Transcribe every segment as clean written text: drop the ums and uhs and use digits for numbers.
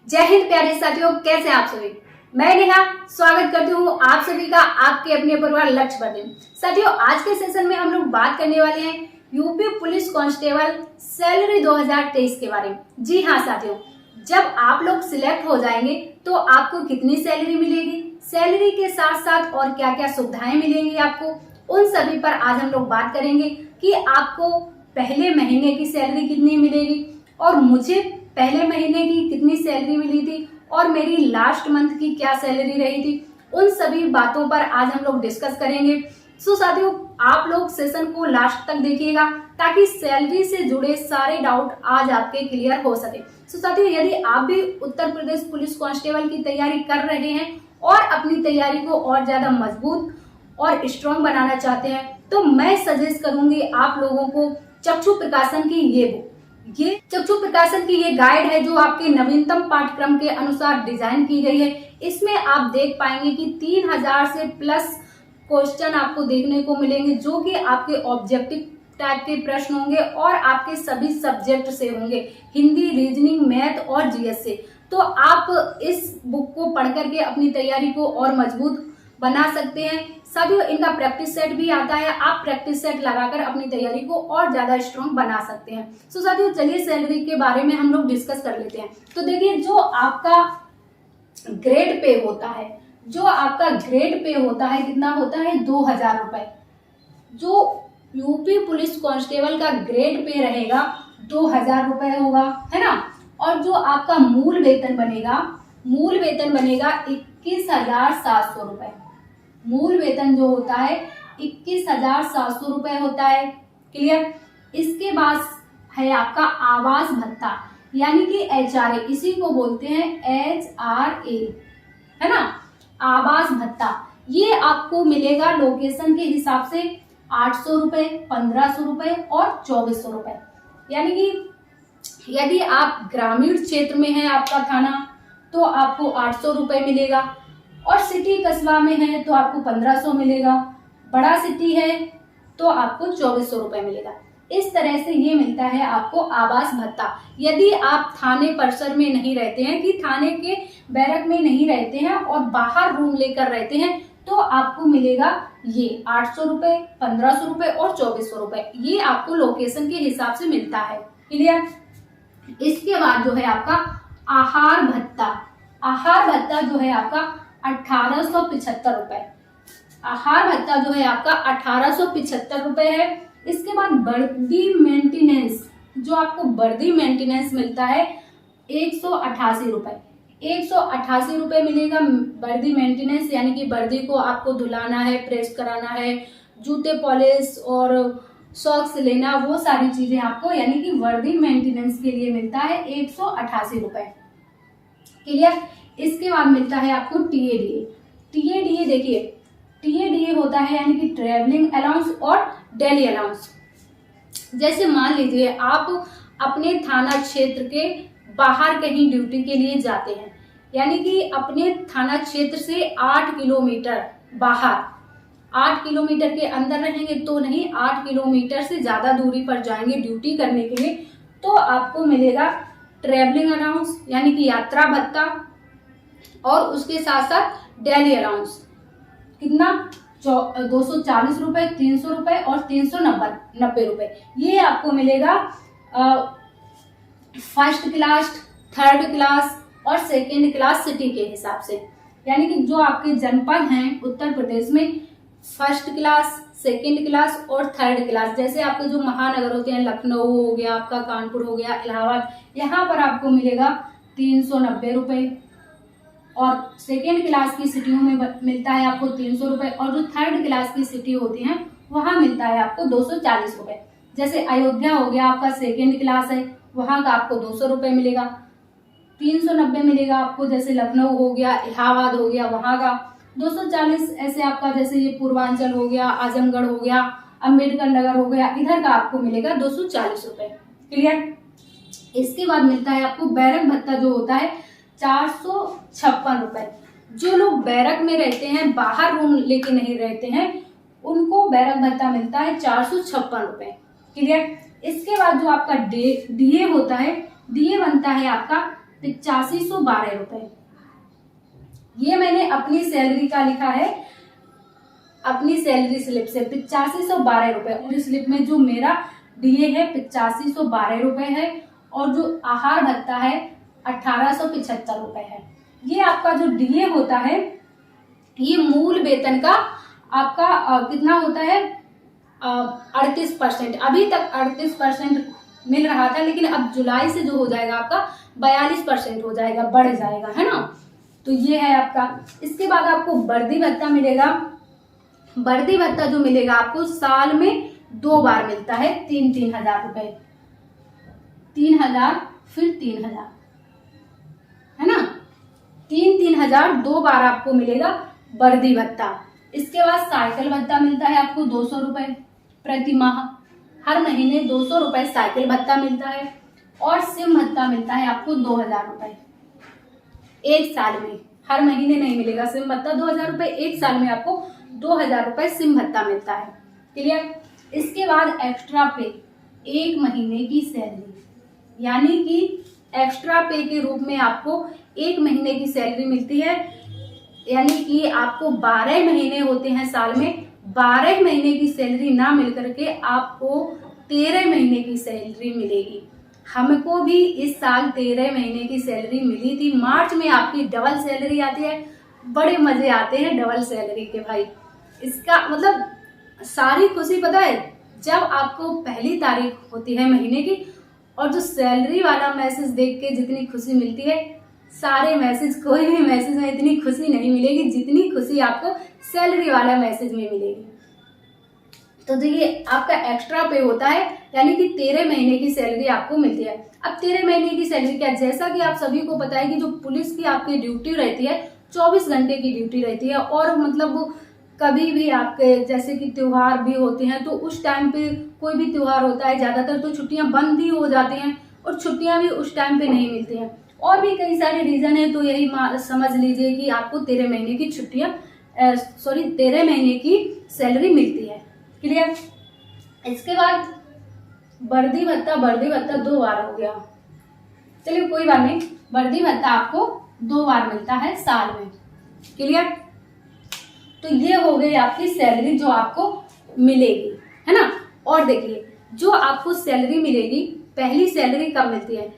जय हिंद प्यारे साथियों, कैसे आप सभी। मैं नेहा स्वागत करती हूँ आप सभी का आपके अपने परिवार लक्ष्य बढ़े। साथियों, आज के सेशन में हम लोग बात करने वाले हैं यूपी पुलिस कांस्टेबल सैलरी 2023 के बारे में। जी हाँ साथियों, जब आप लोग सिलेक्ट हो जाएंगे तो आपको कितनी सैलरी मिलेगी, सैलरी के साथ साथ और क्या क्या सुविधाएं मिलेंगी आपको, उन सभी पर आज हम लोग बात करेंगे कि आपको पहले महीने की सैलरी कितनी मिलेगी और मुझे पहले महीने की कितनी सैलरी मिली थी और मेरी लास्ट मंथ की क्या सैलरी रही थी। उन सभी बातों पर आज हम लोग डिस्कस करेंगे। सो साथियों, आप लोग सेशन को लास्ट तक देखिएगा ताकि सैलरी से जुड़े सारे डाउट आज आपके क्लियर हो सके। सो साथियों, यदि आप भी उत्तर प्रदेश पुलिस कांस्टेबल की तैयारी कर रहे हैं और अपनी तैयारी को और ज्यादा मजबूत और स्ट्रॉन्ग बनाना चाहते हैं तो मैं सजेस्ट करूंगी आप लोगों को चक्षु प्रकाशन की ये बुक। ये चक्षु प्रकाशन की ये गाइड है जो आपके नवीनतम पाठ्यक्रम के अनुसार डिजाइन की गई है। इसमें आप देख पाएंगे कि 3000 से प्लस क्वेश्चन आपको देखने को मिलेंगे जो कि आपके ऑब्जेक्टिव टाइप के प्रश्न होंगे और आपके सभी सब्जेक्ट से होंगे, हिंदी, रीजनिंग, मैथ और जीएस से। तो आप इस बुक को पढ़ करके अपनी तैयारी को और मजबूत बना सकते हैं। साथियों, इनका प्रैक्टिस सेट भी आता है, आप प्रैक्टिस सेट लगाकर अपनी तैयारी को और ज्यादा स्ट्रॉन्ग बना सकते हैं। सो साथियों, चलिए सैलरी के बारे में हम लोग डिस्कस कर लेते हैं। तो देखिए, जो आपका ग्रेड पे होता है, कितना होता है 2000 रुपए। जो यूपी पुलिस कांस्टेबल का ग्रेड पे रहेगा 2000 रुपए होगा, है ना। और जो आपका मूल वेतन बनेगा 21,700 रुपए। मूल वेतन जो होता है 21,700 रुपए होता है। क्लियर। इसके बाद है आपका आवास भत्ता, यानी कि HRA, इसी को बोलते हैं HRA, है ना। आवास भत्ता ये आपको मिलेगा लोकेशन के हिसाब से 800 रुपए, 1500 रुपए और 2400 रुपए। यानी कि यदि आप ग्रामीण क्षेत्र में है आपका थाना तो आपको 800 रुपए मिलेगा और सिटी कस्बा में है तो आपको 1500 मिलेगा, बड़ा सिटी है तो आपको 2400 रुपए मिलेगा। इस तरह से ये मिलता है आपको आवास भत्ता। यदि आप थाने परिसर में नहीं रहते हैं, कि थाने के बैरक में नहीं रहते हैं और बाहर रूम लेकर रहते हैं तो आपको मिलेगा ये 800 रुपए, 1500 रुपए और 2400 रुपए। ये आपको लोकेशन के हिसाब से मिलता है। क्लियर। इसके बाद जो है आपका आहार भत्ता जो है आपका 1875 रुपए। आहार भत्ता जो है आपका 1875 रुपए है। इसके बाद वर्दी मेंटेनेंस, जो आपको वर्दी मेंटेनेंस मिलता है 188 रुपए। 188 रुपए मिलेगा वर्दी मेंटेनेंस, यानी कि वर्दी को आपको धुलाना है, प्रेस कराना है, जूते पॉलिश और सॉक्स लेना, वो सारी चीजें आपको, यानी कि वर्दी मेंटेनेंस के लिए मिलता है 188 रुपए। क्लियर। इसके बाद मिलता है आपको टीएडीए। देखिए, टीएडीए होता है यानी कि ट्रेवलिंग अलाउंस और डेली अलाउंस। जैसे मान लीजिए आप अपने थाना क्षेत्र के बाहर कहीं ड्यूटी के लिए जाते हैं, यानी कि अपने थाना क्षेत्र से 8 किलोमीटर बाहर, 8 किलोमीटर के अंदर रहेंगे तो नहीं, 8 किलोमीटर से ज्यादा दूरी पर जाएंगे ड्यूटी करने के लिए तो आपको मिलेगा ट्रेवलिंग अलाउंस, यानी कि यात्रा भत्ता, और उसके साथ साथ डेली अलाउंस कितना 240 रुपए, 300 रुपए और 390 रुपए। ये आपको मिलेगा फर्स्ट क्लास, थर्ड क्लास और सेकेंड क्लास सिटी के हिसाब से। यानी कि जो आपके जनपद हैं उत्तर प्रदेश में, फर्स्ट क्लास, सेकेंड क्लास और थर्ड क्लास, जैसे आपके जो महानगर होते हैं, लखनऊ हो गया आपका, कानपुर हो गया, इलाहाबाद, यहाँ पर आपको मिलेगा 390 रुपए। और सेकेंड क्लास की सिटियों में मिलता है आपको 300 रुपए, और जो थर्ड क्लास की सिटी होती हैं वहां मिलता है आपको 240 रुपए। जैसे अयोध्या हो गया आपका, सेकेंड क्लास है, वहां का आपको 200 रुपए मिलेगा। 390 मिलेगा आपको जैसे लखनऊ हो गया, इलाहाबाद हो गया, वहां का 240। ऐसे आपका जैसे ये पूर्वांचल हो गया, आजमगढ़ हो गया, अम्बेडकर नगर हो गया, इधर का आपको मिलेगा 240 रुपए। क्लियर। इसके बाद मिलता है आपको बैरक भत्ता जो होता है 456 रुपए। जो लोग बैरक में रहते हैं, बाहर रूम लेके नहीं रहते हैं, उनको बैरक भत्ता मिलता है 456 रुपए। क्लियर। इसके बाद जो आपका डीए होता है, डीए बनता है आपका 8512 रुपए। ये मैंने अपनी सैलरी का लिखा है, अपनी सैलरी स्लिप से 8512 रुपए। स्लिप में जो मेरा डीए है 8512 रुपए है और जो आहार भत्ता है 1875 रुपए है। ये आपका जो डीए होता है ये मूल वेतन का आपका कितना होता है 38%। अभी तक 38% मिल रहा था, लेकिन अब जुलाई से जो हो जाएगा आपका 42% हो जाएगा, बढ़ जाएगा, है ना। तो ये है आपका। इसके बाद आपको वर्दी भत्ता मिलेगा। वर्दी भत्ता जो मिलेगा आपको साल में 2 बार मिलता है, 3-3 हजार रुपए, 3,000 फिर 3,000, है ना। 3-3 हजार 2 बार आपको मिलेगा वर्दी भत्ता। इसके बाद साइकिल भत्ता मिलता है आपको 200 रुपए प्रति माह। हर महीने 200 रुपए साइकिल भत्ता मिलता है। और सिम भत्ता मिलता है आपको 2000 रुपए एक साल में। हर महीने नहीं मिलेगा सिम भत्ता, 2000 रुपए एक साल में आपको 2000 रुपए सिम भत्ता मिलता है। क्लियर। इसके बाद एक्स्ट्रा पे, 1 महीने की सैलरी, यानी कि एक्स्ट्रा पे के रूप में आपको 1 महीने की सैलरी मिलती है। यानी कि आपको 12 महीने होते हैं साल में, 12 महीने की सैलरी ना मिल करके आपको 13 महीने की सैलरी मिलेगी। हमको भी इस साल 13 महीने की सैलरी मिली थी। मार्च में आपकी डबल सैलरी आती है, बड़े मजे आते हैं डबल सैलरी के भाई। इसका मतलब सारी खुशी पता है जब आपको पहली तारीख होती है महीने की और जो सैलरी वाला मैसेज देख के जितनी खुशी मिलती है, सारे मैसेज, कोई भी मैसेज में इतनी खुशी नहीं मिलेगी जितनी खुशी आपको सैलरी वाला मैसेज में मिलेगी। तो जो ये आपका एक्स्ट्रा पे होता है, यानी कि 13 महीने की सैलरी आपको मिलती है। अब 13 महीने की सैलरी क्या, जैसा कि आप सभी को पता है कि जो पुलिस की आपकी ड्यूटी रहती है 24 घंटे की ड्यूटी रहती है। और मतलब कभी भी आपके जैसे कि त्योहार भी होते हैं तो उस टाइम पे, कोई भी त्योहार होता है ज्यादातर तो छुट्टियां बंद भी हो जाती हैं और छुट्टियां भी उस टाइम पे नहीं मिलती हैं। और भी कई सारे रीजन है, तो यही समझ लीजिए कि आपको 13 महीने की छुट्टियां 13 महीने की सैलरी मिलती है। क्लियर। इसके बाद वर्दी भत्ता, वर्दी भत्ता 2 बार हो गया, चलिए कोई बात नहीं। वर्दी भत्ता आपको 2 बार मिलता है साल में। क्लियर। तो ये हो गई आपकी सैलरी जो आपको मिलेगी, है ना। और देखिए जो आपको सैलरी मिलेगी, पहली सैलरी कब मिलती है,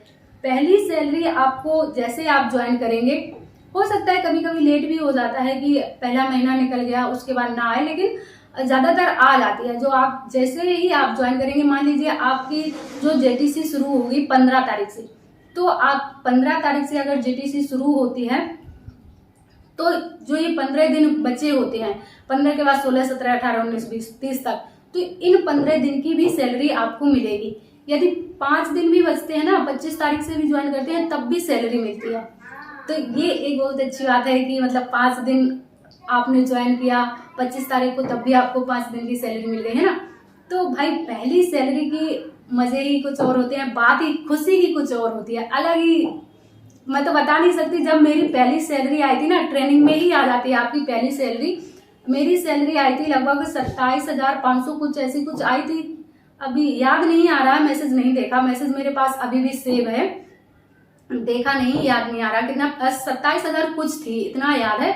पहली सैलरी आपको जैसे आप ज्वाइन करेंगे, हो सकता है कभी कभी लेट भी हो जाता है कि पहला महीना निकल गया उसके बाद ना आए, लेकिन ज्यादातर आ जाती है। जो आप जैसे ही आप ज्वाइन करेंगे, मान लीजिए आपकी जो जेटीसी शुरू होगी 15 तारीख से, तो आप 15 तारीख से अगर जेटीसी शुरू होती है तो जो ये 15 दिन बचे होते हैं, 15 के बाद 16, 17, 18, 19, 20, 30 तक, तो इन 15 दिन की भी सैलरी आपको मिलेगी। यदि 5 दिन भी बचते हैं ना, 25 तारीख से भी ज्वाइन करते हैं तब भी सैलरी मिलती है। तो ये एक बहुत अच्छी बात है कि मतलब 5 दिन आपने ज्वाइन किया 25 तारीख को, तब भी आपको 5 दिन की सैलरी मिल गई, है ना। तो भाई पहली सैलरी की मजे ही कुछ और होते हैं, बात ही, खुशी ही कुछ और होती है, अलग ही। मैं तो बता नहीं सकती, जब मेरी पहली सैलरी आई थी ना, ट्रेनिंग में ही आ जाती है आपकी पहली सैलरी। मेरी सैलरी आई थी लगभग 27,500 कुछ ऐसी कुछ आई थी। अभी याद नहीं आ रहा, मैसेज नहीं देखा, मैसेज मेरे पास अभी भी सेव है, देखा नहीं, याद नहीं आ रहा कितना, 27,000 कुछ थी, इतना याद है।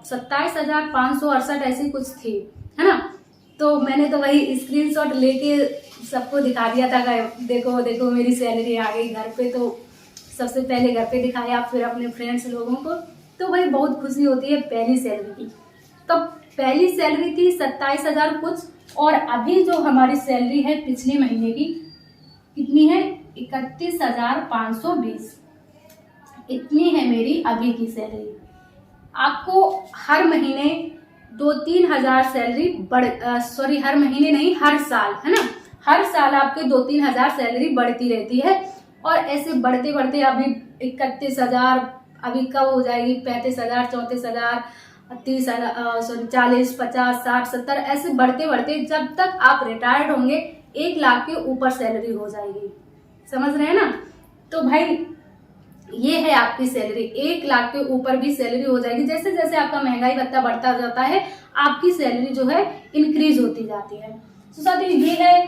27,568 ऐसी कुछ थी, है ना। तो मैंने तो वही स्क्रीनशॉट लेके सबको दिखा दिया था, देखो देखो मेरी सैलरी आ गई घर पे। तो सबसे पहले घर पे दिखाया, फिर अपने फ्रेंड्स लोगों को। तो वही बहुत खुशी होती है पहली सैलरी की। तो पहली सैलरी थी 27,000 कुछ, और अभी जो हमारी सैलरी है पिछले महीने की कितनी है, 31,520, इतनी है मेरी अभी की सैलरी। आपको हर महीने 2-3 हजार सैलरी हर महीने नहीं, हर साल, है ना। हर साल आपके 2-3 हजार सैलरी बढ़ती रहती है। और ऐसे बढ़ते बढ़ते अभी 31,000, अभी कब हो जाएगी 35,000, 34,000, 30,000, 40, 50, 60, 70, ऐसे बढ़ते बढ़ते जब तक आप रिटायर्ड होंगे 1 लाख के ऊपर सैलरी हो जाएगी। समझ रहे हैं ना। तो भाई ये है आपकी सैलरी, 1 लाख के ऊपर भी सैलरी हो जाएगी। जैसे जैसे आपका महंगाई भत्ता बढ़ता जाता है, आपकी सैलरी जो है इंक्रीज होती जाती है। तो साथियों ये है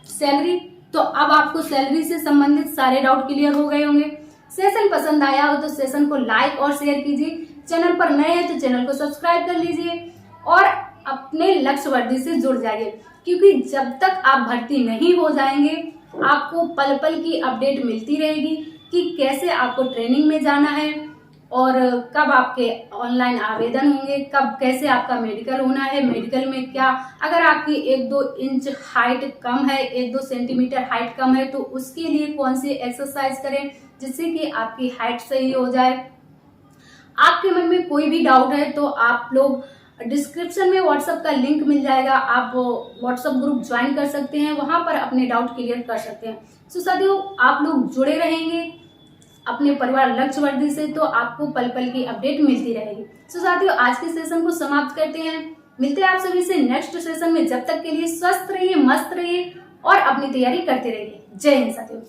सैलरी। तो अब आपको सैलरी से संबंधित सारे डाउट क्लियर हो गए होंगे। सेशन पसंद आया हो तो सेशन को लाइक और शेयर कीजिए। चैनल पर नए हैं तो चैनल को सब्सक्राइब कर लीजिए और अपने लक्ष्य वर्दी से जुड़ जाइए, क्योंकि जब तक आप भर्ती नहीं हो जाएंगे आपको पल पल की अपडेट मिलती रहेगी कि कैसे आपको ट्रेनिंग में जाना है और कब आपके ऑनलाइन आवेदन होंगे, कब कैसे आपका मेडिकल होना है, मेडिकल में क्या, अगर आपकी 1-2 इंच हाइट कम है, 1-2 सेंटीमीटर हाइट कम है तो उसके लिए कौन सी एक्सरसाइज करें जिससे कि आपकी हाइट सही हो जाए। आपके मन में कोई भी डाउट है तो आप लोग डिस्क्रिप्शन में व्हाट्सएप का लिंक मिल जाएगा, आप व्हाट्सएप ग्रुप ज्वाइन कर सकते हैं, वहां पर अपने डाउट क्लियर कर सकते हैं। सो साथियों, आप लोग जुड़े रहेंगे अपने परिवार लक्ष्य वर्दी से तो आपको पल पल की अपडेट मिलती रहेगी। सो साथियों, आज के सेशन को समाप्त करते हैं, मिलते हैं आप सभी से नेक्स्ट सेशन में। जब तक के लिए स्वस्थ रहिए, मस्त रहिए और अपनी तैयारी करते रहिए। जय हिंद साथियों।